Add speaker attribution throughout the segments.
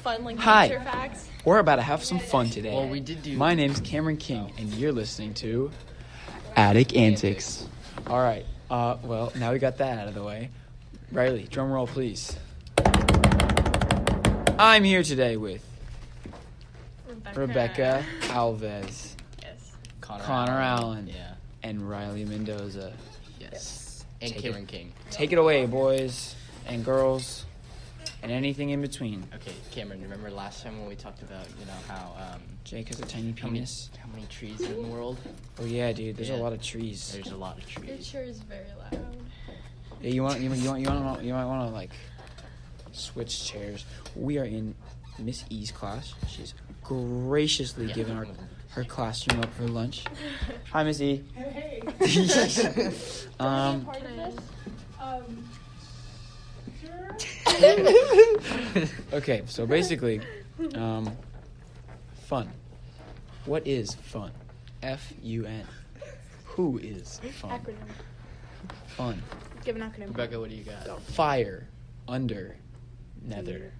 Speaker 1: fun like
Speaker 2: Hi.
Speaker 1: nature facts?
Speaker 2: We're about to have some fun today.
Speaker 3: Well, we did do.
Speaker 2: My name's Cameron King, and you're listening to Attic Antics. All right. Well, now we got that out of the way. Riley, drum roll, please. I'm here today with Rebecca Alves,
Speaker 1: Yes.
Speaker 2: Connor Allen,
Speaker 3: Yeah.
Speaker 2: and Riley Mendoza.
Speaker 3: Yes. And
Speaker 2: Take
Speaker 3: Cameron King.
Speaker 2: Take it away, boys and girls, and anything in between.
Speaker 3: Okay, Cameron, remember last time when we talked about, how
Speaker 2: Jake has a tiny penis.
Speaker 3: how many trees are in the world?
Speaker 2: Oh yeah, dude. There's a
Speaker 3: Yeah.
Speaker 2: lot of trees.
Speaker 3: There's a lot of
Speaker 1: It
Speaker 3: trees.
Speaker 1: sure is very loud.
Speaker 2: Yeah, you might want to like switch chairs. We are in Miss E's class. She's graciously
Speaker 3: Yeah.
Speaker 2: given her classroom up for lunch. Hi, Miss E.
Speaker 4: Hey.
Speaker 2: Um,
Speaker 4: Part of this? Sure.
Speaker 2: okay, so basically, fun. What is fun? F-U-N. Who is fun?
Speaker 4: Acronym.
Speaker 2: Fun.
Speaker 4: Give an acronym.
Speaker 3: Rebecca, what do you got?
Speaker 2: Fire. Under. Nether.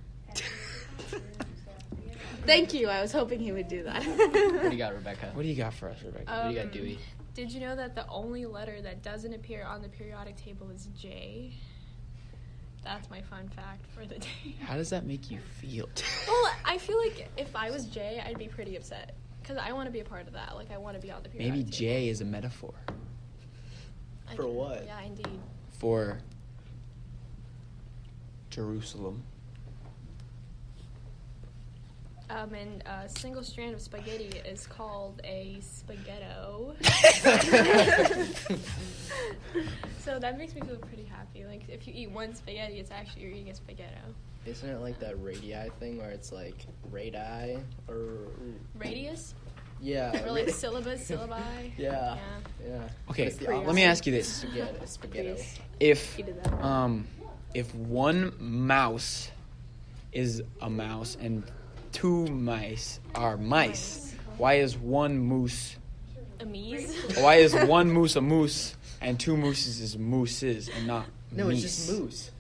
Speaker 4: Thank you. I was hoping he would do that.
Speaker 3: What do you got, Rebecca?
Speaker 2: What do you got for us, Rebecca?
Speaker 3: What do you got, Dewey?
Speaker 1: Did you know that the only letter that doesn't appear on the periodic table is J? That's my fun fact for the day.
Speaker 2: How does that make you feel?
Speaker 1: Well, I feel like if I was J, I'd be pretty upset. Because I want to be a part of that. Like, I want to be on the periodic
Speaker 2: Maybe
Speaker 1: table.
Speaker 2: J is a metaphor
Speaker 3: For what?
Speaker 1: Yeah, indeed.
Speaker 2: for Jerusalem.
Speaker 1: And a single strand of spaghetti is called a spaghetto. So that makes me feel pretty happy. Like, if you eat one spaghetti, it's actually you're eating a spaghetto.
Speaker 3: Isn't it like that radii thing where it's like radii or
Speaker 1: Radius?
Speaker 3: yeah?
Speaker 1: Or like syllabus, syllabi?
Speaker 3: Yeah. Yeah.
Speaker 2: Okay,
Speaker 3: It's the
Speaker 2: let me ask you this:
Speaker 3: Spaghetto.
Speaker 2: if
Speaker 4: He did that.
Speaker 2: if one mouse is a mouse and two mice are mice, why is one moose?
Speaker 1: A meese?
Speaker 2: Why is one moose a moose and two mooses is mooses and not
Speaker 3: No, it's
Speaker 2: meese?
Speaker 3: just moose.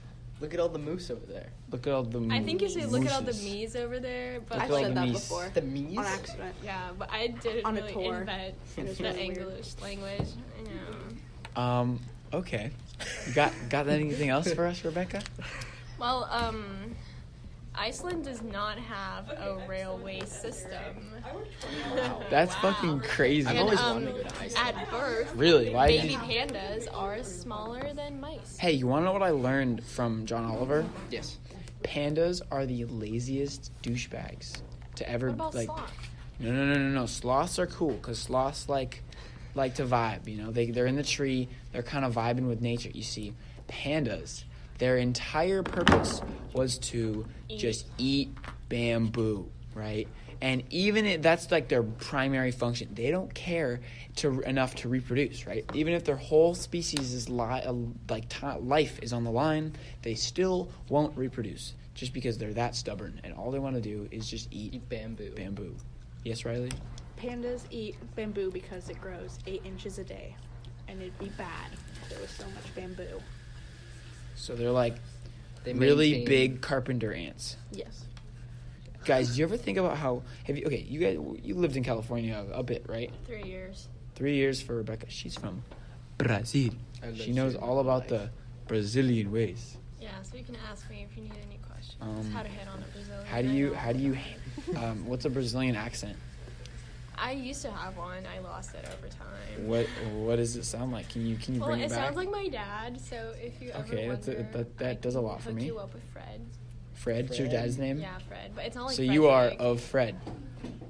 Speaker 3: Look at all the moose over there.
Speaker 2: Look at all the.
Speaker 1: I think you should look at all the
Speaker 2: mooses.
Speaker 1: me's over there, but
Speaker 2: Look
Speaker 4: I've
Speaker 2: at all
Speaker 4: said
Speaker 2: the
Speaker 4: that
Speaker 2: meese.
Speaker 4: before.
Speaker 3: The meese?
Speaker 4: On accident.
Speaker 1: yeah, but I didn't
Speaker 4: On a
Speaker 1: really
Speaker 4: tour.
Speaker 1: invent
Speaker 4: It was
Speaker 1: the
Speaker 4: really weird.
Speaker 1: English language. Yeah.
Speaker 2: Okay. You got anything else for us, Rebecca?
Speaker 1: Well, Iceland does not have a railway system.
Speaker 2: That's fucking crazy.
Speaker 3: I've
Speaker 1: And,
Speaker 3: always wanted to go to Iceland.
Speaker 1: At birth,
Speaker 2: Really? Why?
Speaker 1: baby pandas are smaller than mice.
Speaker 2: Hey, you want to know what I learned from John Oliver?
Speaker 3: Yes.
Speaker 2: Pandas are the laziest douchebags to ever
Speaker 1: What about
Speaker 2: like.
Speaker 1: sloth?
Speaker 2: No. Sloths are cool because sloths like to vibe. You know, they're in the tree. They're kind of vibing with nature. You see, pandas, their entire purpose was to just eat bamboo, right? And even that's like their primary function. They don't care enough to reproduce, right? Even if their whole species' life is on the line, they still won't reproduce just because they're that stubborn. And all they want to do is just eat
Speaker 3: Bamboo.
Speaker 2: bamboo. Yes, Riley?
Speaker 4: Pandas eat bamboo because it grows 8 inches a day. And it'd be bad if there was so much bamboo.
Speaker 2: So they're like
Speaker 3: They
Speaker 2: really
Speaker 3: maintain-
Speaker 2: big carpenter ants.
Speaker 4: Yes.
Speaker 2: Guys, do you ever think about how you lived in California a bit, right?
Speaker 1: 3 years.
Speaker 2: 3 years for Rebecca. She's from Brazil.
Speaker 3: I lived
Speaker 2: She knows
Speaker 3: here
Speaker 2: all
Speaker 3: my
Speaker 2: about
Speaker 3: life.
Speaker 2: the Brazilian ways.
Speaker 1: Yeah, so you can ask me if you need any questions.
Speaker 2: Um,
Speaker 1: How to hit on a Brazilian.
Speaker 2: How do you what's a Brazilian accent?
Speaker 1: I used to have one. I lost it over time.
Speaker 2: What does it sound like? Can you
Speaker 1: Well,
Speaker 2: bring
Speaker 1: it
Speaker 2: it back?
Speaker 1: sounds like my dad. So if you ever
Speaker 2: Okay,
Speaker 1: wonder,
Speaker 2: that
Speaker 1: I
Speaker 2: does a
Speaker 1: can
Speaker 2: lot for
Speaker 1: hook
Speaker 2: me.
Speaker 1: you up with Fred.
Speaker 2: Fred's your dad's name?
Speaker 1: Yeah, Fred. But it's not like.
Speaker 2: So
Speaker 1: Fred's
Speaker 2: you are
Speaker 1: big.
Speaker 2: of Fred.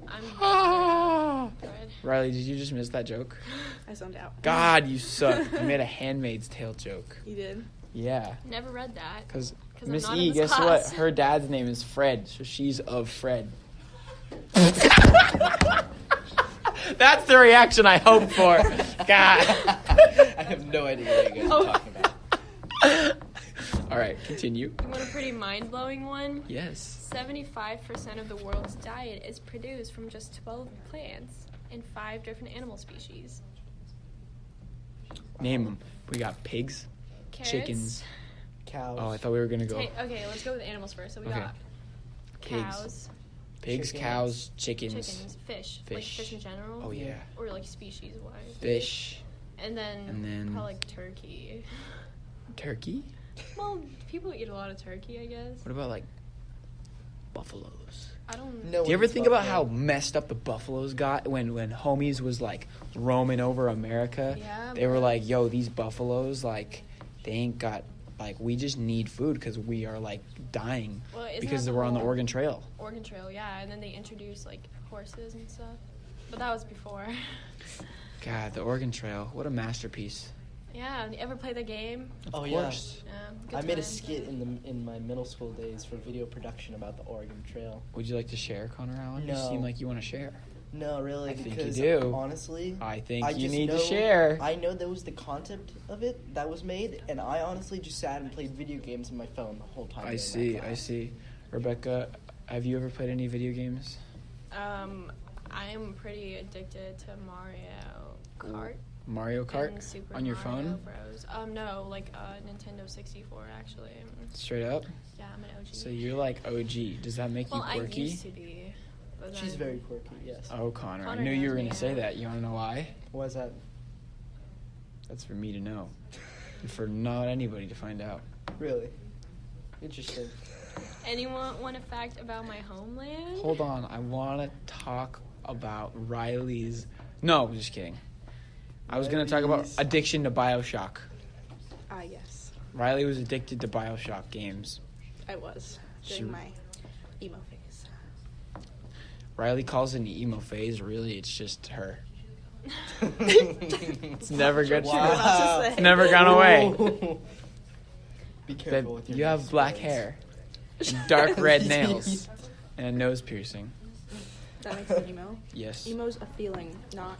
Speaker 1: I'm
Speaker 2: Ah!
Speaker 1: Fred.
Speaker 2: Riley, did you just miss that joke?
Speaker 4: I zoned out.
Speaker 2: God, you suck. You made a Handmaid's Tale joke.
Speaker 4: You did?
Speaker 2: Yeah.
Speaker 1: Never read that.
Speaker 2: Because
Speaker 1: 'Cause I'm
Speaker 2: Miss
Speaker 1: not in
Speaker 2: E,
Speaker 1: this
Speaker 2: guess
Speaker 1: class.
Speaker 2: what? Her dad's name is Fred, so she's of Fred. That's the reaction I hope for. God.
Speaker 3: I have no idea what you guys are talking about.
Speaker 2: All right, continue.
Speaker 1: You want a pretty mind-blowing one?
Speaker 2: Yes.
Speaker 1: 75% of the world's diet is produced from just 12 plants and 5 different animal species.
Speaker 2: Name them. We got pigs,
Speaker 1: Carrots.
Speaker 2: chickens.
Speaker 3: Cows.
Speaker 2: Oh, I thought we were going to go.
Speaker 1: Okay, let's go with animals first. So we
Speaker 2: Okay.
Speaker 1: got Cows.
Speaker 2: Pigs,
Speaker 3: Chickens.
Speaker 2: cows, chickens,
Speaker 1: Chickens. Fish. Like
Speaker 2: Fish.
Speaker 1: fish in general.
Speaker 2: Oh yeah,
Speaker 1: Or like species-wise.
Speaker 2: fish,
Speaker 1: And then probably like turkey.
Speaker 2: turkey.
Speaker 1: Well, people eat a lot of turkey, I guess.
Speaker 2: What about like buffaloes?
Speaker 1: I don't
Speaker 3: No
Speaker 2: Do you ever
Speaker 3: one's
Speaker 2: think about how
Speaker 3: buffalo.
Speaker 2: messed up the buffaloes got when homies was like roaming over America?
Speaker 1: Yeah,
Speaker 2: They were
Speaker 1: but-
Speaker 2: like, "Yo, these buffaloes, like, they ain't got like we just need food because we are like dying
Speaker 1: Well, isn't
Speaker 2: because
Speaker 1: that
Speaker 2: we're on the
Speaker 1: whole
Speaker 2: Oregon Trail."
Speaker 1: Oregon Trail, yeah. And then they introduced like horses and stuff. But that was before.
Speaker 2: God, the Oregon Trail, what a masterpiece!
Speaker 1: Yeah, you ever play the game?
Speaker 3: Oh,
Speaker 2: Of
Speaker 3: yeah.
Speaker 2: course.
Speaker 1: Yeah, good
Speaker 3: I made a
Speaker 1: times.
Speaker 3: skit in my middle school days for video production about the Oregon Trail.
Speaker 2: Would you like to share, Connor Allen? You
Speaker 3: No.
Speaker 2: seem like you want to share.
Speaker 3: No, really,
Speaker 2: I think you
Speaker 3: because
Speaker 2: do.
Speaker 3: honestly,
Speaker 2: I think
Speaker 3: I
Speaker 2: you
Speaker 3: just
Speaker 2: need to
Speaker 3: know-
Speaker 2: share.
Speaker 3: I know that was the concept of it that was made, and I honestly just sat and played video games on my phone the whole time.
Speaker 2: I
Speaker 3: during
Speaker 2: see.
Speaker 3: that
Speaker 2: I
Speaker 3: class.
Speaker 2: see. Rebecca, have you ever played any video games?
Speaker 1: I'm pretty addicted to Mario Kart.
Speaker 2: Mario Kart
Speaker 1: And Super
Speaker 2: on your
Speaker 1: Mario
Speaker 2: phone?
Speaker 1: Bros. No, like Nintendo 64 actually.
Speaker 2: Straight up.
Speaker 1: Yeah, I'm an OG.
Speaker 2: So you're like OG. Does that make
Speaker 1: well,
Speaker 2: you quirky?
Speaker 1: I used to be. But
Speaker 3: She's
Speaker 1: then-
Speaker 3: very quirky. Yes.
Speaker 2: Oh, Connor, I
Speaker 1: Connor
Speaker 2: knew you were
Speaker 1: knows
Speaker 2: going to
Speaker 1: me,
Speaker 2: say
Speaker 1: yeah.
Speaker 2: that. You want to know why?
Speaker 3: Why is that?
Speaker 2: That's for me to know. And for not anybody to find out.
Speaker 3: Really interesting.
Speaker 1: Anyone want a fact about my homeland?
Speaker 2: Hold on. I want to talk about Riley's... No, just kidding. I was going to talk about
Speaker 3: Riley's-
Speaker 2: addiction to Bioshock.
Speaker 4: Yes,
Speaker 2: Riley was addicted to Bioshock games.
Speaker 4: I was
Speaker 2: She-
Speaker 4: during my emo phase.
Speaker 2: Riley calls it an emo phase. Really, it's just her. It's never good.
Speaker 3: Wow.
Speaker 2: It's never gone away.
Speaker 3: Be
Speaker 2: Babe,
Speaker 3: careful with your
Speaker 2: you have
Speaker 3: next
Speaker 2: black
Speaker 3: words.
Speaker 2: hair, and dark red nails, and a nose piercing.
Speaker 4: That makes it emo.
Speaker 2: Yes.
Speaker 4: Emo's a feeling, not.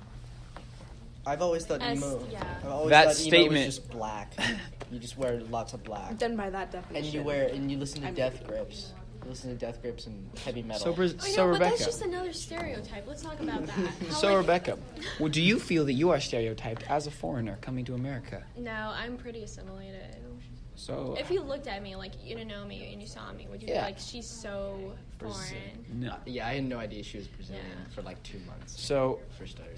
Speaker 3: I've always thought emo.
Speaker 1: yeah.
Speaker 3: I've always
Speaker 2: That
Speaker 3: thought
Speaker 2: statement-
Speaker 3: emo was just black. You just wear lots of black,
Speaker 4: Then by that definition.
Speaker 3: and you listen to
Speaker 4: I'm
Speaker 3: Death
Speaker 4: emo.
Speaker 3: Grips. You listen to Death Grips and heavy metal.
Speaker 2: So,
Speaker 1: I know, but
Speaker 2: Rebecca.
Speaker 1: that's just another stereotype. Let's talk about that. How,
Speaker 2: So,
Speaker 1: like-
Speaker 2: Rebecca, well, do you feel that you are stereotyped as a foreigner coming to America?
Speaker 1: No, I'm pretty assimilated.
Speaker 2: So,
Speaker 1: If you looked at me like you didn't know me and you saw me, would you
Speaker 2: Yeah.
Speaker 1: be like, she's so foreign?
Speaker 2: no.
Speaker 3: Yeah, I had no idea she was Brazilian
Speaker 1: Yeah.
Speaker 3: for like 2 months.
Speaker 2: So,
Speaker 3: First started.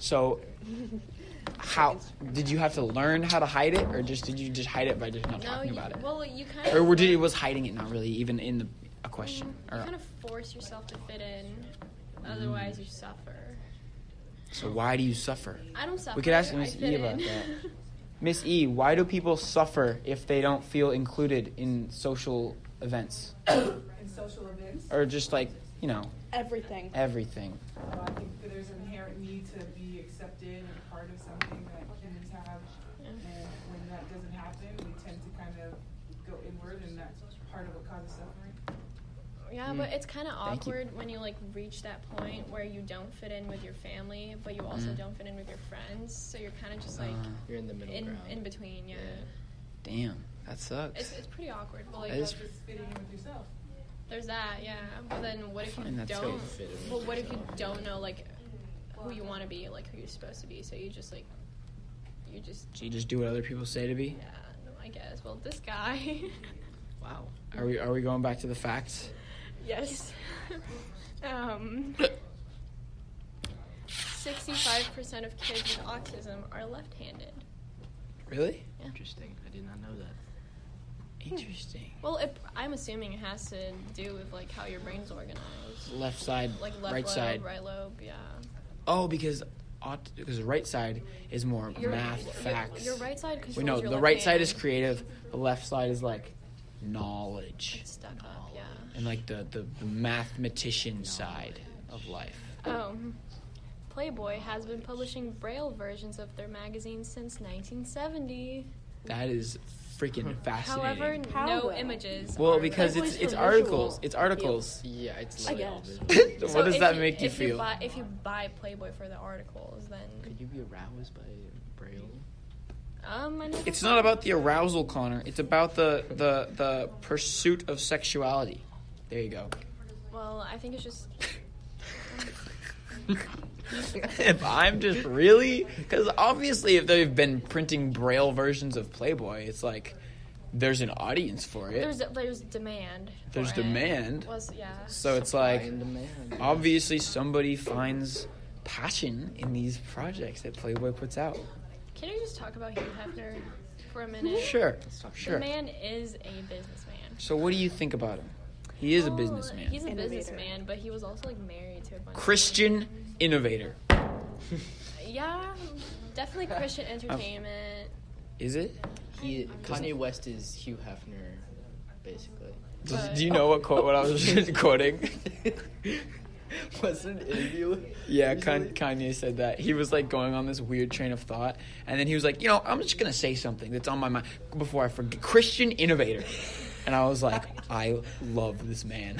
Speaker 2: how did you have to learn how to hide it, or did you just hide it by just not
Speaker 1: No,
Speaker 2: talking
Speaker 1: you,
Speaker 2: about it,
Speaker 1: well, you kind of.
Speaker 2: or was hiding it not really even in a question?
Speaker 1: You
Speaker 2: Or,
Speaker 1: kind of force yourself to fit in, otherwise you suffer.
Speaker 2: so why do you suffer?
Speaker 1: I don't suffer.
Speaker 2: We could ask
Speaker 1: I
Speaker 2: Miss
Speaker 1: fit
Speaker 2: E about
Speaker 1: in.
Speaker 2: that. Miss E, why do people suffer if they don't feel included in social events?
Speaker 5: In social events,
Speaker 2: Or just like,
Speaker 4: Everything.
Speaker 2: everything.
Speaker 5: I think that there's an inherent need to be accepted and part of something that humans have. And when that doesn't happen, we tend to kind of go inward, and that's part of what causes suffering.
Speaker 1: Yeah, but it's kind of
Speaker 2: Thank you.
Speaker 1: awkward when you like reach that point where you don't fit in with your family, but you also don't fit in with your friends. So you're kind of just like
Speaker 3: You're in the middle ground.
Speaker 1: in between. Yeah,
Speaker 2: Damn, that sucks.
Speaker 1: it's pretty awkward. But like,
Speaker 2: That is-
Speaker 5: Just fitting in with yourself.
Speaker 1: there's that. Yeah, but then what if you
Speaker 2: Fine, that's
Speaker 1: don't?
Speaker 3: fit in
Speaker 1: But
Speaker 3: with
Speaker 1: what if you don't know like who you want to be, like who you're supposed to be? So you just like you just
Speaker 2: So you just do what other people say to be?
Speaker 1: yeah. No, I guess. Well, this guy.
Speaker 3: Wow.
Speaker 2: Are we going back to the facts?
Speaker 1: Yes. 65% of kids with autism are left-handed.
Speaker 2: Really?
Speaker 3: Interesting. I did not know that.
Speaker 2: Interesting.
Speaker 1: Well, I'm assuming it has to do with like how your brain's organized.
Speaker 2: Left side,
Speaker 1: Like left
Speaker 2: right
Speaker 1: lobe,
Speaker 2: side.
Speaker 1: right lobe, yeah.
Speaker 2: Oh, because right side is more
Speaker 1: Your-
Speaker 2: math,
Speaker 1: your-
Speaker 2: facts.
Speaker 1: Your right side controls
Speaker 2: Wait, no,
Speaker 1: your
Speaker 2: the
Speaker 1: left
Speaker 2: right side
Speaker 1: hand.
Speaker 2: is creative. The left side is like knowledge.
Speaker 1: It's stuck up, yeah.
Speaker 2: And like the mathematician side of life.
Speaker 1: Oh. Playboy has been publishing Braille versions of their magazines since 1970.
Speaker 2: That is freaking fascinating.
Speaker 1: However,
Speaker 4: How
Speaker 1: no
Speaker 4: though?
Speaker 1: images.
Speaker 2: well,
Speaker 1: are
Speaker 2: because
Speaker 1: released.
Speaker 2: it's
Speaker 4: for
Speaker 2: articles.
Speaker 4: visual
Speaker 2: It's articles.
Speaker 3: Yeah, it's
Speaker 4: I
Speaker 3: like
Speaker 4: guess.
Speaker 2: So
Speaker 1: So
Speaker 2: what does
Speaker 1: if
Speaker 2: that make you
Speaker 1: if
Speaker 2: feel?
Speaker 1: If you buy Playboy for the articles, then
Speaker 3: Could you be aroused by Braille?
Speaker 1: I never
Speaker 2: It's
Speaker 1: thought-
Speaker 2: not about the arousal, Connor. It's about the pursuit of sexuality. There you go.
Speaker 1: Well, I think it's just
Speaker 2: If I'm just really, because obviously if they've been printing Braille versions of Playboy, it's like there's an audience for it.
Speaker 1: There's demand.
Speaker 2: There's
Speaker 1: for it.
Speaker 2: demand.
Speaker 1: Yeah.
Speaker 2: So it's
Speaker 3: Supply
Speaker 2: like,
Speaker 3: and demand.
Speaker 2: obviously somebody finds passion in these projects that Playboy puts out.
Speaker 1: Can we just talk about Hugh Hefner for a minute?
Speaker 2: Sure.
Speaker 1: The man is a businessman.
Speaker 2: So what do you think about him? He is a
Speaker 1: Well,
Speaker 2: businessman.
Speaker 1: He's a
Speaker 4: Innovator.
Speaker 1: businessman, but he was also like married to a bunch
Speaker 2: Christian innovator.
Speaker 1: Yeah, definitely Christian entertainment.
Speaker 2: Is it?
Speaker 3: Kanye West is Hugh Hefner, basically.
Speaker 2: Do you know what I was quoting?
Speaker 3: Was it an interview?
Speaker 2: Yeah,
Speaker 3: recently?
Speaker 2: Kanye said that. He was like going on this weird train of thought, and then he was like, I'm just going to say something that's on my mind before I forget. Christian innovator. And I was like, I love this man.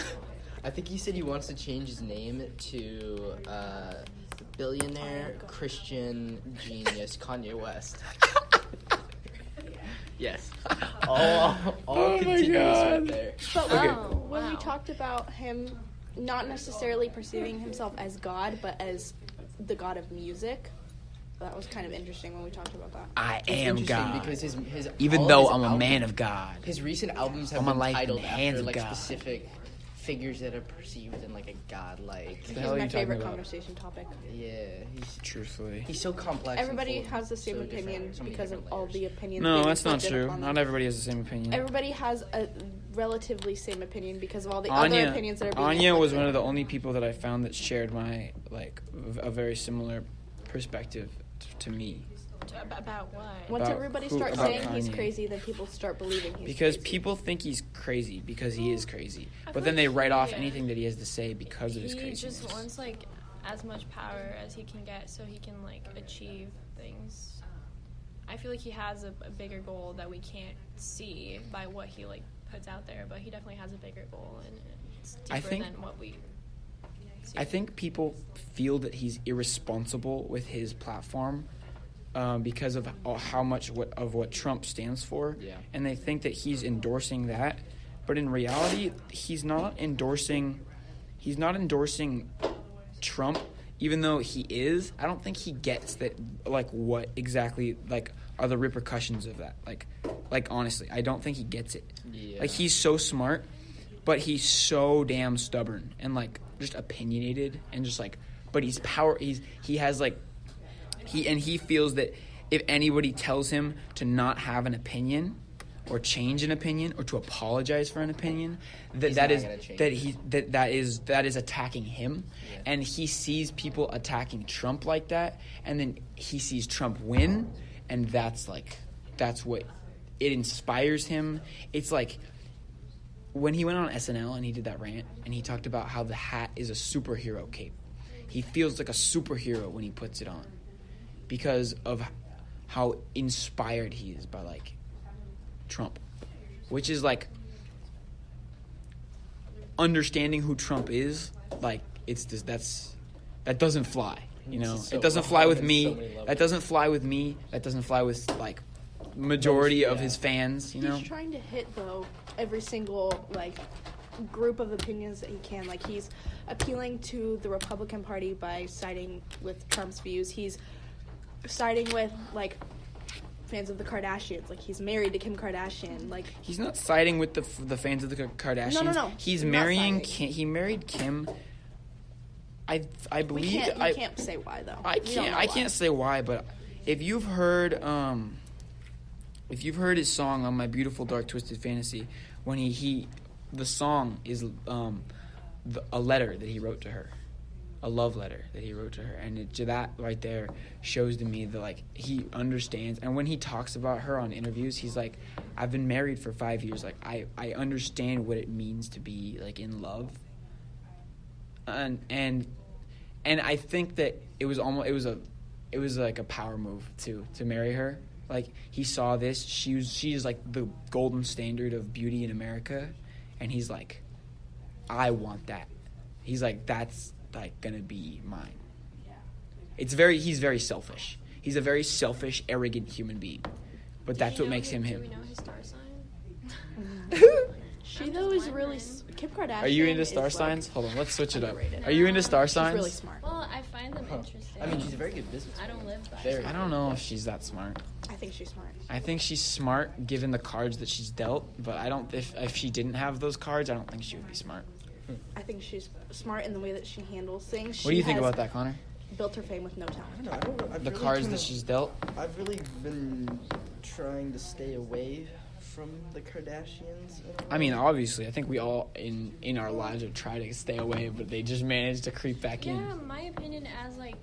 Speaker 3: I think he said he wants to change his name to billionaire Christian genius Kanye West. Yes. All
Speaker 2: Oh my
Speaker 3: continuous right
Speaker 2: God.
Speaker 3: there.
Speaker 4: But
Speaker 2: Okay.
Speaker 4: when we
Speaker 1: Wow.
Speaker 4: talked about him not necessarily perceiving himself as God, but as the God of music, that was kind of interesting when we talked about that.
Speaker 2: I
Speaker 3: It's
Speaker 2: am
Speaker 3: interesting
Speaker 2: God.
Speaker 3: because his
Speaker 2: Even
Speaker 3: all of
Speaker 2: though
Speaker 3: his
Speaker 2: I'm a
Speaker 3: albums-
Speaker 2: man of God.
Speaker 3: His recent albums have
Speaker 2: All my
Speaker 3: been
Speaker 2: life in
Speaker 3: titled
Speaker 2: the hands
Speaker 3: after
Speaker 2: of
Speaker 3: like
Speaker 2: God.
Speaker 3: specific figures that are perceived in like a godlike.
Speaker 2: The
Speaker 4: He's
Speaker 2: hell are
Speaker 4: my
Speaker 2: you talking
Speaker 4: favorite
Speaker 2: about?
Speaker 4: conversation topic.
Speaker 3: Yeah,
Speaker 2: Truthfully.
Speaker 3: he's so complex. and
Speaker 4: Everybody
Speaker 3: full
Speaker 4: has the same
Speaker 3: so different-
Speaker 4: opinion
Speaker 3: so many
Speaker 4: because of
Speaker 3: different
Speaker 4: all
Speaker 3: layers.
Speaker 4: the opinions.
Speaker 2: No,
Speaker 4: being
Speaker 2: that's not
Speaker 4: inflicted
Speaker 2: true.
Speaker 4: upon
Speaker 2: Not
Speaker 4: them.
Speaker 2: everybody has the same opinion.
Speaker 4: Everybody has a relatively same opinion because of all the other
Speaker 2: Anya,
Speaker 4: opinions that are being
Speaker 2: Anya was
Speaker 4: inflicted.
Speaker 2: one of the only people that I found that shared my a very similar perspective to me.
Speaker 1: About what?
Speaker 4: Once
Speaker 2: about
Speaker 4: everybody
Speaker 2: who-
Speaker 4: starts
Speaker 2: about
Speaker 4: saying he's
Speaker 2: Kanye.
Speaker 4: crazy, then people start believing he's
Speaker 2: Because
Speaker 4: crazy.
Speaker 2: people think he's crazy because he is crazy,
Speaker 1: I
Speaker 2: but
Speaker 1: feel
Speaker 2: then they
Speaker 1: like
Speaker 2: write off
Speaker 1: he-
Speaker 2: anything that he has to say because of his
Speaker 1: He
Speaker 2: craziness.
Speaker 1: just wants like as much power as he can get so he can like achieve things. I feel like he has a bigger goal that we can't see by what he like puts out there, but he definitely has a bigger goal and it's deeper
Speaker 2: I think-
Speaker 1: than what we see.
Speaker 2: I think people feel that he's irresponsible with his platform because of how much of what Trump stands for,
Speaker 3: Yeah.
Speaker 2: and they think that he's endorsing that, but in reality, he's not endorsing Trump, even though he is. I don't think he gets that, like, what exactly like are the repercussions of that. Like honestly, I don't think he gets it.
Speaker 3: Yeah.
Speaker 2: Like, he's so smart, but he's so damn stubborn and like just opinionated and just like, but he has like, he feels that if anybody tells him to not have an opinion or change an opinion or to apologize for an opinion,
Speaker 3: He's
Speaker 2: that
Speaker 3: not
Speaker 2: is
Speaker 3: gonna change
Speaker 2: that
Speaker 3: it.
Speaker 2: he that is attacking him.
Speaker 3: Yeah.
Speaker 2: And he sees people attacking Trump like that, and then he sees Trump win, and that's what it inspires him. It's like when he went on SNL and he did that rant and he talked about how the hat is a superhero cape. He feels like a superhero when he puts it on because of how inspired he is by like Trump, which is like understanding who Trump is. Like, it's just that doesn't fly. You know,
Speaker 3: This is so
Speaker 2: it doesn't fly
Speaker 3: wrong
Speaker 2: with
Speaker 3: on
Speaker 2: me.
Speaker 3: so many levels.
Speaker 2: That doesn't fly with me. That doesn't fly with like majority of
Speaker 3: yeah.
Speaker 2: his fans. You know,
Speaker 4: He's trying to hit though every single like group of opinions that he can. Like, he's appealing to the Republican Party by siding with Trump's views. He's siding with like fans of the Kardashians. Like, he's married to Kim Kardashian. Like,
Speaker 2: he's not siding with the fans of the Kardashians.
Speaker 4: No.
Speaker 2: He's
Speaker 4: Not
Speaker 2: marrying.
Speaker 4: siding.
Speaker 2: He married Kim. I believe.
Speaker 4: you can't say why though.
Speaker 2: I
Speaker 4: We don't
Speaker 2: can't.
Speaker 4: know
Speaker 2: I
Speaker 4: why.
Speaker 2: can't say why, but if you've heard his song on My Beautiful Dark Twisted Fantasy, when the song is a letter that he wrote to her, a love letter that he wrote to her, and that right there shows to me that like he understands. And when he talks about her on interviews, he's like, "I've been married for 5 years. Like, I understand what it means to be like in love." And I think that it was like a power move to marry her. Like, he saw this, she's like the golden standard of beauty in America, and he's like, I want that. He's like, that's like gonna be mine. He's very selfish. He's a very selfish, arrogant human being, but that's what makes him
Speaker 1: Do
Speaker 2: him.
Speaker 1: we know his star sign?
Speaker 4: She though is really. Kim Kardashian.
Speaker 2: Are you into
Speaker 4: is,
Speaker 2: star
Speaker 4: like,
Speaker 2: signs? Hold on, let's switch it up.
Speaker 4: underrated.
Speaker 2: Are you into star
Speaker 4: She's
Speaker 2: signs?
Speaker 4: really smart.
Speaker 1: Well, I find them interesting.
Speaker 3: I mean, she's a very good business.
Speaker 1: I don't live by
Speaker 3: Very.
Speaker 1: it.
Speaker 2: I don't know if she's that smart.
Speaker 4: I think she's smart.
Speaker 2: I think she's smart given the cards that she's dealt, but I don't. If she didn't have those cards, I don't think she would be smart.
Speaker 4: I think she's smart in the way that she handles things.
Speaker 2: What do you think
Speaker 4: has
Speaker 2: about that, Connor?
Speaker 4: Built her fame with no
Speaker 3: I
Speaker 4: talent.
Speaker 3: don't know. I've
Speaker 2: The
Speaker 3: really
Speaker 2: cards
Speaker 3: kinda-
Speaker 2: that she's dealt.
Speaker 3: I've really been trying to stay away from the Kardashians.
Speaker 2: I mean, obviously, I think we all in our lives have tried to stay away, but they just managed to creep back in.
Speaker 1: Yeah, my opinion as like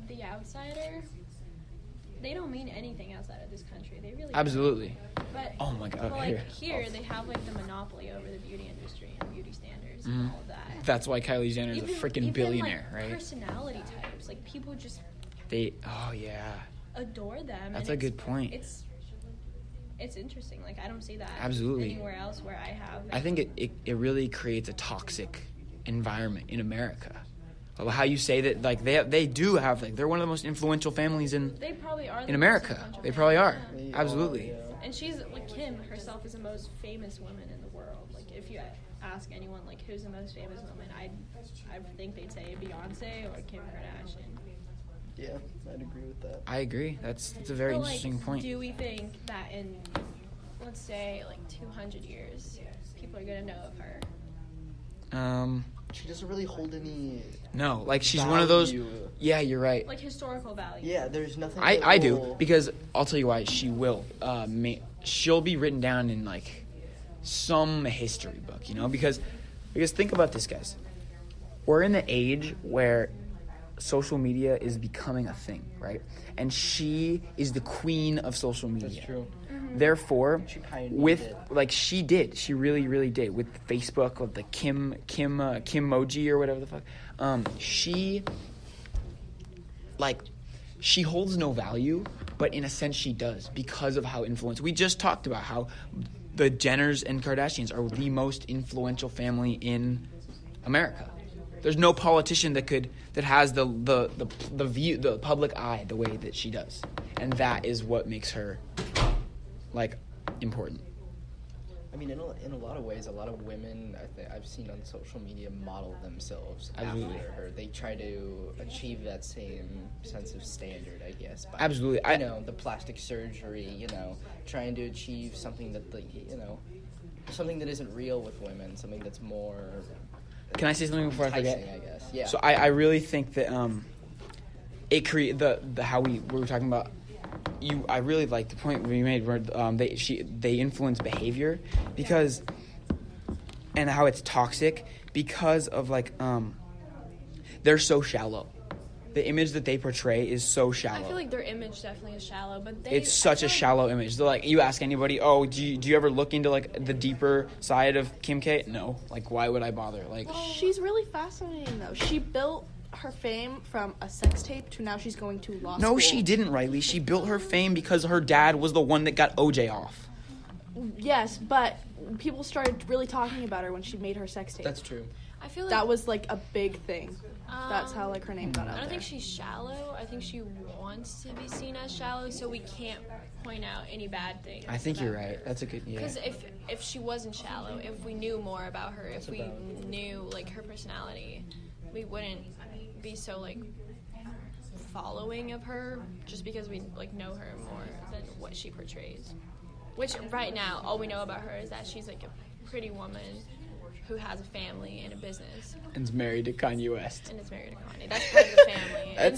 Speaker 1: the outsider, they don't mean anything outside of this country. They really
Speaker 2: Absolutely.
Speaker 1: don't. But
Speaker 2: Oh my God,
Speaker 1: but, like
Speaker 2: here.
Speaker 1: here they have like the monopoly over the beauty industry and beauty standards
Speaker 2: Mhm.
Speaker 1: and all of that.
Speaker 2: That's why Kylie Jenner is a freaking
Speaker 1: even,
Speaker 2: billionaire,
Speaker 1: like,
Speaker 2: right?
Speaker 1: Personality types, like people just
Speaker 2: Oh yeah,
Speaker 1: adore them.
Speaker 2: that's
Speaker 1: and
Speaker 2: a good point.
Speaker 1: It's interesting. Like I don't see that
Speaker 2: Absolutely.
Speaker 1: anywhere else where I have.
Speaker 2: I think it really creates a toxic environment in America. How you say that, like they do have, like they're one of the most influential families in
Speaker 1: They probably are
Speaker 2: in America. They probably are.
Speaker 3: They
Speaker 2: Absolutely.
Speaker 3: are, yeah.
Speaker 1: And she's like Kim herself is the most famous woman in the world. Like if you ask anyone like who's the most famous woman, I think they'd say Beyonce or Kim Kardashian.
Speaker 3: Yeah, I'd agree with that.
Speaker 2: I agree. That's a very
Speaker 1: But,
Speaker 2: interesting
Speaker 1: like,
Speaker 2: point.
Speaker 1: Do we think that in let's say like 200 years, people are gonna know of her?
Speaker 3: She doesn't really hold any.
Speaker 2: No, like she's one of those.
Speaker 3: value.
Speaker 2: Yeah, you're right.
Speaker 1: Like historical value.
Speaker 3: Yeah, there's nothing.
Speaker 2: I do
Speaker 3: will-
Speaker 2: because I'll tell you why. She will. She'll be written down in like some history book, you know, because think about this, guys. We're in the age where social media is becoming a thing, right? And she is the queen of social media.
Speaker 3: That's true.
Speaker 2: Therefore,
Speaker 3: She pioneered
Speaker 2: with
Speaker 3: it.
Speaker 2: like she did, she really did with Facebook, with the Kimmoji or whatever the fuck. She holds no value, but in a sense she does because of how influential. We just talked about how the Jenners and Kardashians are the most influential family in America. There's no politician that has the view, the public eye the way that she does, and that is what makes her like important.
Speaker 3: I mean, in a lot of ways, a lot of women I've seen on social media model themselves
Speaker 2: Absolutely.
Speaker 3: after her. They try to achieve that same sense of standard, I guess. By,
Speaker 2: Absolutely.
Speaker 3: the plastic surgery, trying to achieve something that, something that isn't real with women, something that's more.
Speaker 2: Can I say something before I forget?
Speaker 3: enticing, I guess. Yeah.
Speaker 2: So I really think that it create the how we were talking about. I really like the point we made where they influence behavior because and how it's toxic because of they're so shallow. The image that they portray is so shallow.
Speaker 1: I feel like their image definitely is shallow, but
Speaker 2: It's such a shallow image. They're like, you ask anybody, oh, do you ever look into the deeper side of Kim K? No. Why would I bother?
Speaker 4: She's really fascinating though. She built her fame from a sex tape to now she's going to law school.
Speaker 2: No, she didn't, Riley. She built her fame because her dad was the one that got OJ off.
Speaker 4: Yes, but people started really talking about her when she made her sex tape.
Speaker 3: That's true.
Speaker 1: I feel like
Speaker 4: That was a big thing. That's how her name got out
Speaker 1: I don't
Speaker 4: there.
Speaker 1: think she's shallow. I think she wants to be seen as shallow, so we can't point out any bad things.
Speaker 2: I think you're right. That's a good, yeah.
Speaker 1: Because if she wasn't shallow, if we knew more about her, if we knew her personality, we wouldn't be so following of her just because we know her more than what she portrays. Which right now, all we know about her is that she's a pretty woman who has a family and a business
Speaker 2: And is married to Kanye West.
Speaker 1: and is married to Kanye. That's part of the family.
Speaker 2: That
Speaker 1: And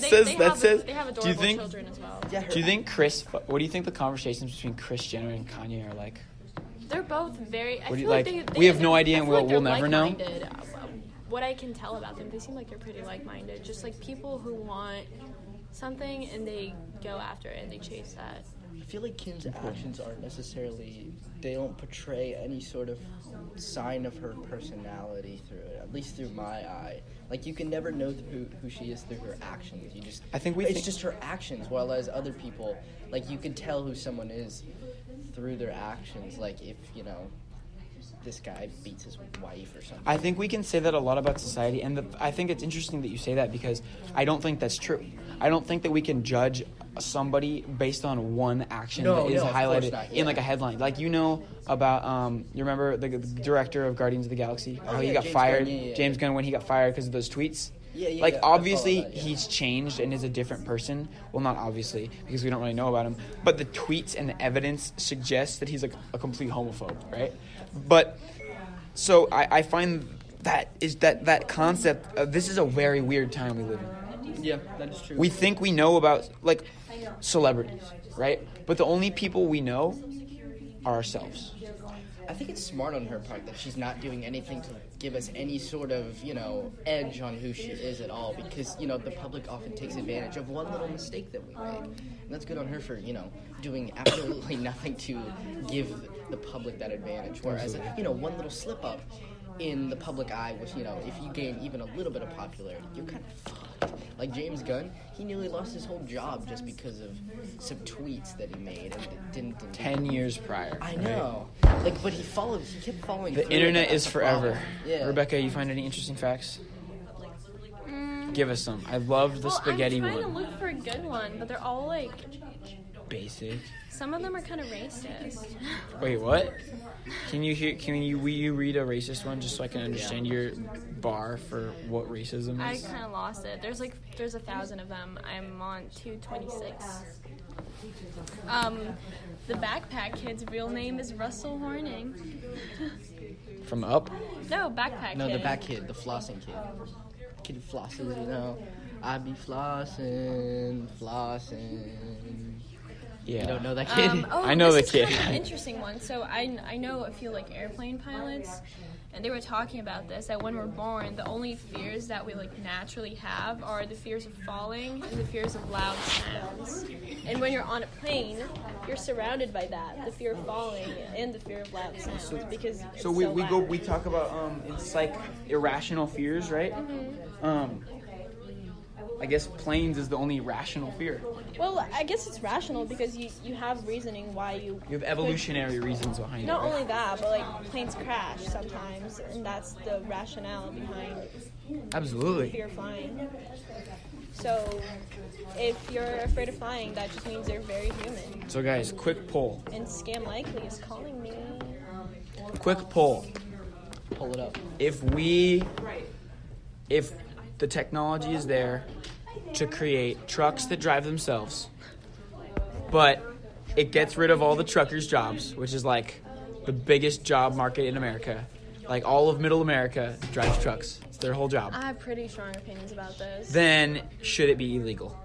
Speaker 2: says-
Speaker 1: they have
Speaker 2: do you
Speaker 1: adorable
Speaker 2: think-
Speaker 1: children as well.
Speaker 3: Yeah.
Speaker 2: Do you think what do you think the conversations between Kris Jenner and Kanye are like?
Speaker 1: They're both very. I
Speaker 2: What do you
Speaker 1: feel like
Speaker 2: like?
Speaker 1: they
Speaker 2: We have no idea
Speaker 1: I
Speaker 2: and
Speaker 1: feel like
Speaker 2: we'll
Speaker 1: they're
Speaker 2: never know?
Speaker 1: like-minded. What I can tell about them, they seem like they're pretty like-minded. Just people who want something and they go after it and they chase that.
Speaker 3: I feel like Kim's actions aren't necessarily. They don't portray any sort of sign of her personality through it. At least through my eye. You can never know who she is through her actions. You just.
Speaker 2: I think
Speaker 3: It's just her actions. While as other people, you can tell who someone is through their actions. If this guy beats his wife or something.
Speaker 2: I think we can say that a lot about society, and I think it's interesting that you say that because I don't think that's true. I don't think that we can judge somebody based on one action
Speaker 3: No,
Speaker 2: that is
Speaker 3: no, of course
Speaker 2: highlighted
Speaker 3: not,
Speaker 2: in like
Speaker 3: yeah.
Speaker 2: a headline. Like about you remember the director of Guardians of the Galaxy?
Speaker 3: Oh,
Speaker 2: How he
Speaker 3: yeah,
Speaker 2: got
Speaker 3: James
Speaker 2: fired.
Speaker 3: Gunn, yeah.
Speaker 2: James Gunn when he got fired because of those tweets.
Speaker 3: Yeah,
Speaker 2: Like
Speaker 3: yeah, I follow
Speaker 2: obviously
Speaker 3: that, yeah.
Speaker 2: he's changed and is a different person. Well, not obviously because we don't really know about him. But the tweets and the evidence suggests that he's like a complete homophobe, right? But so I find that concept. This is a very weird time we live in.
Speaker 3: Yeah, that is true.
Speaker 2: We think we know about like celebrities, right? But the only people we know are ourselves.
Speaker 3: I think it's smart on her part that she's not doing anything to give us any sort of, edge on who she is at all because, the public often takes advantage of one little mistake that we make. And that's good on her for, doing absolutely nothing to give the public that advantage. Whereas, one little slip up in the public eye was, if you gain even a little bit of popularity, you're kind of fucked. Like James Gunn, he nearly lost his whole job just because of some tweets that he made and didn't
Speaker 2: 10 years prior.
Speaker 3: I
Speaker 2: right?
Speaker 3: know. But he kept following
Speaker 2: The
Speaker 3: through.
Speaker 2: internet
Speaker 3: That's
Speaker 2: is
Speaker 3: the
Speaker 2: forever.
Speaker 3: problem. Yeah.
Speaker 2: Rebecca, you find any interesting facts? Give us some. I loved the spaghetti
Speaker 1: I'm trying
Speaker 2: one.
Speaker 1: to look for a good one, but they're all like,
Speaker 2: Basic.
Speaker 1: some of them are kind of racist.
Speaker 2: Wait, what? Can you read a racist one just so I can understand your bar for what racism
Speaker 1: I
Speaker 2: is?
Speaker 1: kind of lost it. There's 1,000 of them. I'm on 226. The backpack kid's real name is Russell Horning.
Speaker 2: From Up?
Speaker 1: No, backpack
Speaker 3: No,
Speaker 1: kid.
Speaker 3: the back kid, the flossing kid. Kid flosses, I be flossing.
Speaker 2: Yeah.
Speaker 3: You don't know that kid?
Speaker 2: I know
Speaker 1: this
Speaker 2: the
Speaker 1: is
Speaker 2: kid.
Speaker 1: kind of an interesting one. So I know a few airplane pilots, and they were talking about this, that when we're born, the only fears that we naturally have are the fears of falling and the fears of loud sounds. And when you're on a plane, you're surrounded by that, the fear of falling and the fear of loud sounds, because it's
Speaker 2: So we talk about it's like irrational fears, right? I guess planes is the only rational fear.
Speaker 1: Well, I guess it's rational because you have reasoning why you
Speaker 2: You have evolutionary reasons behind
Speaker 1: Not
Speaker 2: it. Right?
Speaker 1: only that, but planes crash sometimes, and that's the rationale behind
Speaker 2: Absolutely.
Speaker 1: fear of flying. So, if you're afraid of flying, that just means you're very human.
Speaker 2: So guys, quick poll.
Speaker 1: And Scam Likely is calling me.
Speaker 2: Quick poll.
Speaker 3: Pull it up.
Speaker 2: If the technology is there to create trucks that drive themselves, but it gets rid of all the truckers' jobs, which is like the biggest job market in America. Like all of middle America drives trucks. It's their whole job.
Speaker 1: I have pretty strong opinions about this.
Speaker 2: Then should it be illegal?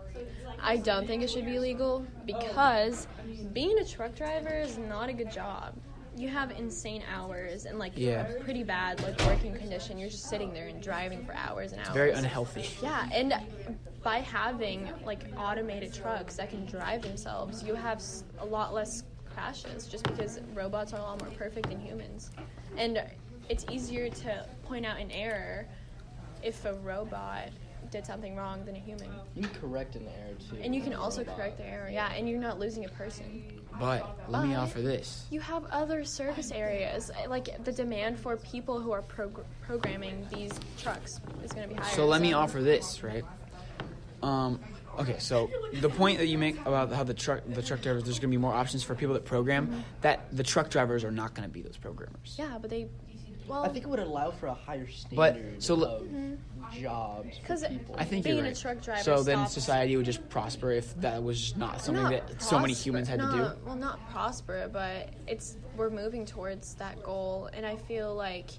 Speaker 1: I don't think it should be illegal because being a truck driver is not a good job. You have insane hours and
Speaker 2: Yeah.
Speaker 1: a pretty bad working condition. You're just sitting there and driving for hours and hours.
Speaker 2: Very unhealthy.
Speaker 1: Yeah, and by having automated trucks that can drive themselves, you have a lot less crashes just because robots are a lot more perfect than humans. And it's easier to point out an error if a robot did something wrong than a human.
Speaker 3: You can correct an error too.
Speaker 1: And you can also correct the error, yeah, and you're not losing a person.
Speaker 2: But let me offer this.
Speaker 1: You have other service areas, the demand for people who are programming these trucks is going to be higher.
Speaker 2: So let me offer this, right? Okay, so the point that you make about how the truck drivers, there's going to be more options for people that program, that the truck drivers are not going to be those programmers.
Speaker 1: Yeah, but
Speaker 3: I think it would allow for a higher standard
Speaker 2: But, so
Speaker 3: of jobs for
Speaker 1: because
Speaker 3: people.
Speaker 2: I think
Speaker 1: being
Speaker 2: you're
Speaker 1: a
Speaker 2: right.
Speaker 1: truck driver
Speaker 2: So then
Speaker 1: stops-
Speaker 2: society would just prosper if that was just not something
Speaker 1: Not
Speaker 2: that so many
Speaker 1: prosper-
Speaker 2: humans had to do.
Speaker 1: Well, not prosper, but we're moving towards that goal, and I feel like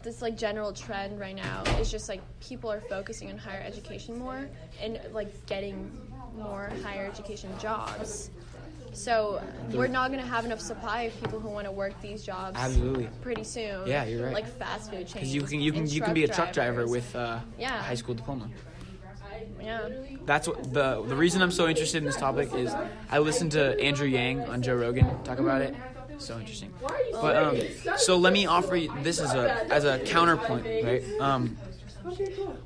Speaker 1: this general trend right now is just people are focusing on higher education more and getting more higher education jobs. So we're not going to have enough supply of people who want to work these jobs.
Speaker 2: Absolutely.
Speaker 1: Pretty soon.
Speaker 2: Yeah, you're right.
Speaker 1: Like fast food chains.
Speaker 2: Because you can be a truck driver with a high school diploma.
Speaker 1: Yeah.
Speaker 2: That's what the reason I'm so interested in this topic is I listened to Andrew Yang on Joe Rogan talk about it. So interesting. But so let me offer you this as a counterpoint, right?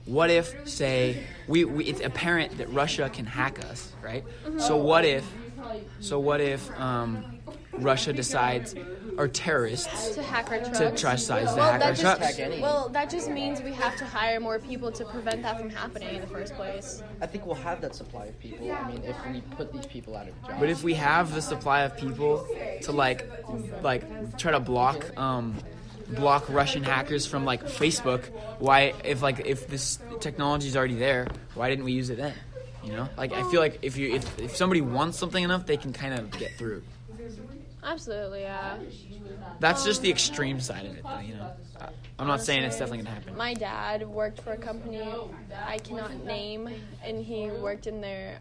Speaker 2: What if, say, we it's apparent that Russia can hack us, right? So what if Russia decides, or terrorists,
Speaker 1: To hack our trucks.
Speaker 2: to decide to
Speaker 1: Well,
Speaker 2: hack our
Speaker 1: that
Speaker 2: trucks.
Speaker 3: Hack any.
Speaker 1: Well, that just means we have to hire more people to prevent that from happening in the first place.
Speaker 3: I think we'll have that supply of people. I mean, if we put these people out of jobs.
Speaker 2: But if we have the supply of people to like try to block Russian hackers from like Facebook, why if this technology is already there, why didn't we use it then? You know, like I feel like if somebody wants something enough, they can kind of get through.
Speaker 1: Absolutely, yeah.
Speaker 2: That's just the extreme side of it, though, you know. I'm not saying it's definitely gonna happen.
Speaker 1: My dad worked for a company I cannot name, and he worked in their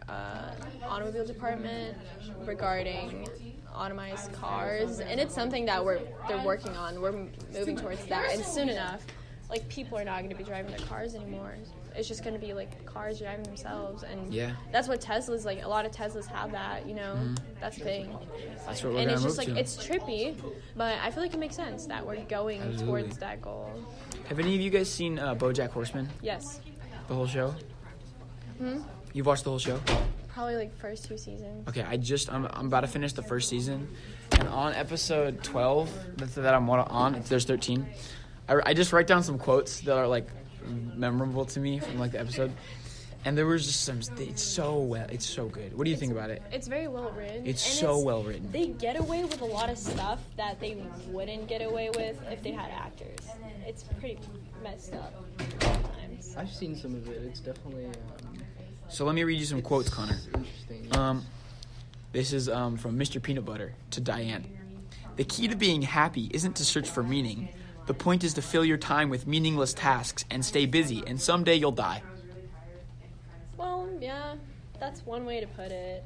Speaker 1: automobile department regarding automized cars, and it's something that they're working on. We're moving towards that, and soon enough, like people are not going to be driving their cars anymore. It's just going to be like cars driving themselves, and that's what Tesla's like. A lot of Teslas have that, you know. That's the thing.
Speaker 2: That's what we're
Speaker 1: And
Speaker 2: gonna
Speaker 1: it's just
Speaker 2: move
Speaker 1: like
Speaker 2: to.
Speaker 1: it's trippy, but I feel like it makes sense that we're going
Speaker 2: Absolutely.
Speaker 1: towards that goal.
Speaker 2: Have any of you guys seen BoJack Horseman?
Speaker 1: Yes.
Speaker 2: The whole show? You've watched the whole show?
Speaker 1: Probably like first 2 seasons.
Speaker 2: Okay, I'm about to finish the first season, and on episode 12 that I'm on, there's 13. I just write down some quotes that are like memorable to me from like the episode, and there was just some. It's so good. What do you think about it?
Speaker 1: It's very well written.
Speaker 2: It's
Speaker 1: and
Speaker 2: so well written.
Speaker 1: They get away with a lot of stuff that they wouldn't get away with if they had actors. It's pretty messed up sometimes.
Speaker 3: I've seen some of it. It's definitely
Speaker 2: So let me read you some quotes, Connor.
Speaker 3: interesting.
Speaker 2: This is from Mr. Peanut Butter to Diane. The key to being happy isn't to search for meaning. The point is to fill your time with meaningless tasks and stay busy, and someday you'll die.
Speaker 1: Well, yeah, that's one way to put it.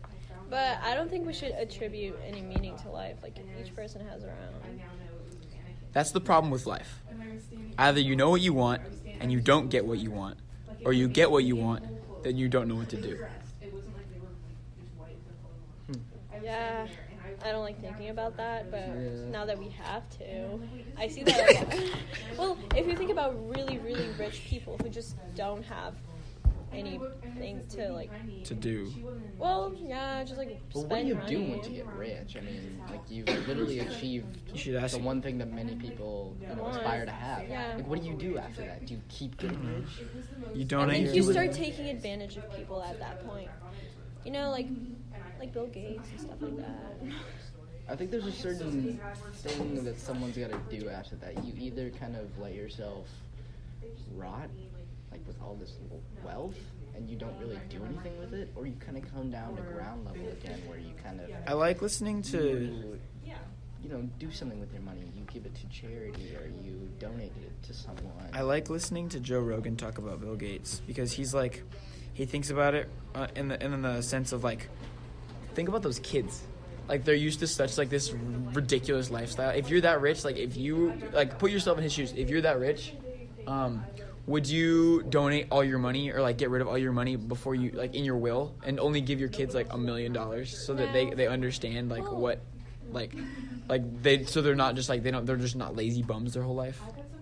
Speaker 1: But I don't think we should attribute any meaning to life. Like, each person has their own.
Speaker 2: That's the problem with life. Either you know what you want, and you don't get what you want, or you get what you want, then you don't know what to do.
Speaker 1: Yeah, I don't like thinking about that, but now that we have to, I see that a lot. Well, if you think about really, really rich people who just don't have anything to, like...
Speaker 2: To do.
Speaker 1: Well, yeah, just, like,
Speaker 3: Well,
Speaker 1: spend
Speaker 3: what do you
Speaker 1: money.
Speaker 3: do once you get rich? I mean, like, you've literally achieved
Speaker 2: You should ask
Speaker 3: the one thing that many people aspire to have.
Speaker 1: Yeah.
Speaker 3: Like, what do you do after that? Do you keep getting rich?
Speaker 2: You
Speaker 1: I
Speaker 2: donate.
Speaker 1: think you start taking advantage of people at that point. You know, like Bill Gates and stuff like that.
Speaker 3: I think there's a certain thing that someone's got to do after that. You either kind of let yourself rot, like with all this wealth, and you don't really do anything with it, or you kind of come down to ground level again, where you kind of
Speaker 2: I like listening to...
Speaker 3: you know, do something with your money. You give it to charity, or you donate it to someone.
Speaker 2: I like listening to Joe Rogan talk about Bill Gates, because he's like, he thinks about it in the sense of like, think about those kids. Like, they're used to such like this ridiculous lifestyle. If you're that rich, like if you like put yourself in his shoes, if you're that rich, would you donate all your money or like get rid of all your money before you like in your will and only give your kids like $1 million so that they understand like what like they so they're not just like they're just not lazy bums their whole life?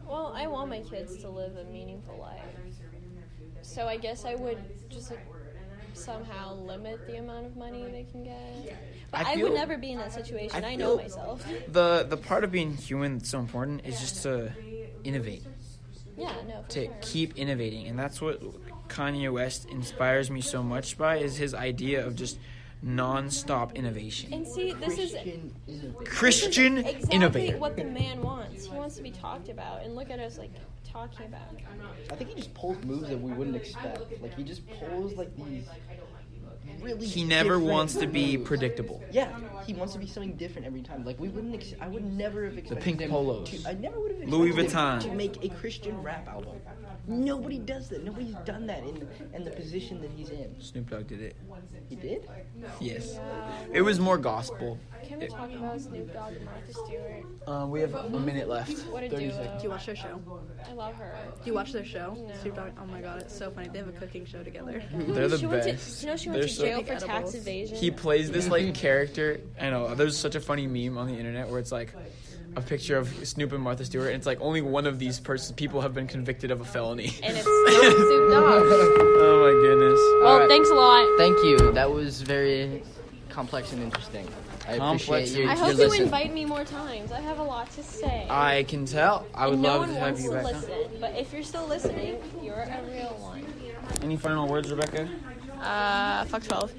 Speaker 1: Well, I want my kids to live a meaningful life. So I guess I would just like, somehow limit the amount of money they can get. But I would never be in that situation. I know myself.
Speaker 2: The part of being human that's so important is just to innovate.
Speaker 1: Yeah, no, for
Speaker 2: To
Speaker 1: sure.
Speaker 2: keep innovating, and that's what Kanye West inspires me so much by, is his idea of just non-stop innovation.
Speaker 1: And see, this is
Speaker 2: Christian
Speaker 1: exactly
Speaker 2: innovator.
Speaker 1: what the man wants. He wants to be talked about, and look at us like talking about it.
Speaker 3: I think he just pulls moves that we wouldn't expect. Like, he just pulls like these really.
Speaker 2: He never
Speaker 3: different
Speaker 2: wants to be
Speaker 3: moves.
Speaker 2: predictable.
Speaker 3: Yeah, he wants to be something different every time. Like, we wouldn't. I would never have expected
Speaker 2: pink
Speaker 3: him
Speaker 2: polos.
Speaker 3: to. I never would have expected
Speaker 2: Louis
Speaker 3: him
Speaker 2: Vuitton.
Speaker 3: to make a Christian rap album. Nobody does that. Nobody's done that in the position that he's in.
Speaker 2: Snoop Dogg did it.
Speaker 3: He did.
Speaker 2: Yes. It was more gospel.
Speaker 1: Can we talk about Snoop Dogg and Martha Stewart?
Speaker 2: We have a minute left.
Speaker 1: What a
Speaker 2: 30
Speaker 1: duo.
Speaker 2: seconds.
Speaker 4: Do you watch their show?
Speaker 1: I love her.
Speaker 4: Do you watch their show?
Speaker 1: No.
Speaker 4: Snoop Dogg. Oh my god, it's so funny. They have a cooking show together.
Speaker 2: They're the
Speaker 1: She went
Speaker 2: best.
Speaker 1: to, you know, she
Speaker 2: They're
Speaker 1: went to
Speaker 2: so-
Speaker 1: jail for
Speaker 4: Edibles.
Speaker 1: tax evasion.
Speaker 2: He plays this like character. I know. There's such a funny meme on the internet where it's like a picture of Snoop and Martha Stewart, and it's like only one of these people have been convicted of a felony.
Speaker 1: And it's Snoop Dogg.
Speaker 2: Oh my goodness.
Speaker 1: Well,
Speaker 2: All right.
Speaker 1: thanks a lot.
Speaker 3: Thank you. That was very complex and interesting. I
Speaker 2: Complex
Speaker 3: appreciate you.
Speaker 2: and
Speaker 1: I hope you
Speaker 2: listen.
Speaker 1: invite me more times. I have a lot to say.
Speaker 2: I can tell. I would
Speaker 1: And no
Speaker 2: love
Speaker 1: one
Speaker 2: to have
Speaker 1: wants
Speaker 2: you
Speaker 1: to
Speaker 2: back on.
Speaker 1: listen, but if you're still listening, you're a real one.
Speaker 2: Any final words, Rebecca?
Speaker 1: Fuck 12.